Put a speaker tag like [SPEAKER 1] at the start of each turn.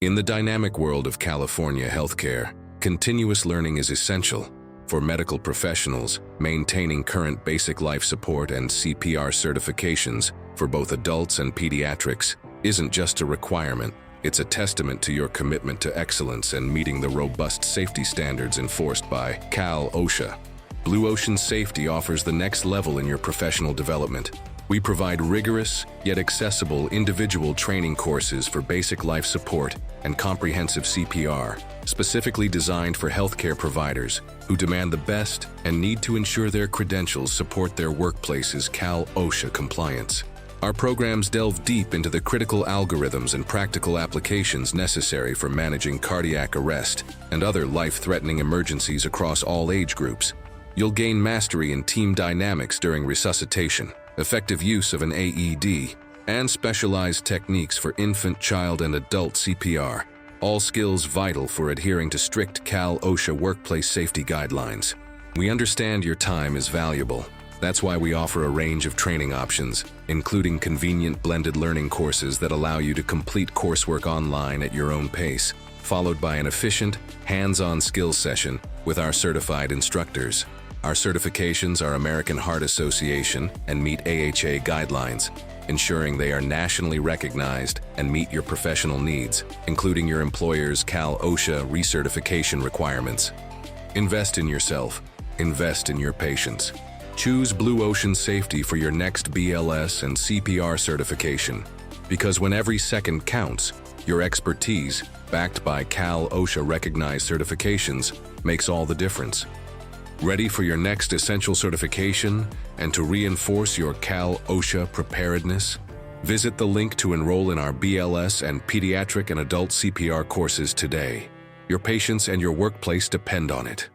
[SPEAKER 1] In the dynamic world of California healthcare, continuous learning is essential. For medical professionals, maintaining current basic life support and CPR certifications for both adults and pediatrics isn't just a requirement, it's a testament to your commitment to excellence and meeting the robust safety standards enforced by OSHA. Blue Ocean Safety offers the next level in your professional development. We provide rigorous, yet accessible individual training courses for basic life support and comprehensive CPR, specifically designed for healthcare providers who demand the best and need to ensure their credentials support their workplace's OSHA compliance. Our programs delve deep into the critical algorithms and practical applications necessary for managing cardiac arrest and other life-threatening emergencies across all age groups. You'll gain mastery in team dynamics during resuscitation, effective use of an AED, and specialized techniques for infant, child, and adult CPR, all skills vital for adhering to strict OSHA workplace safety guidelines. We understand your time is valuable. That's why we offer a range of training options, including convenient blended learning courses that allow you to complete coursework online at your own pace, followed by an efficient, hands-on skills session with our certified instructors. Our certifications are American Heart Association and meet AHA guidelines, ensuring they are nationally recognized and meet your professional needs, including your employer's OSHA recertification requirements. Invest in yourself. Invest in your patients. Choose Blue Ocean Safety for your next BLS and CPR certification, because when every second counts, your expertise, backed by OSHA recognized certifications, makes all the difference. Ready for your next essential certification and to reinforce your OSHA preparedness? Visit the link to enroll in our BLS and pediatric and adult CPR courses today. Your patients and your workplace depend on it.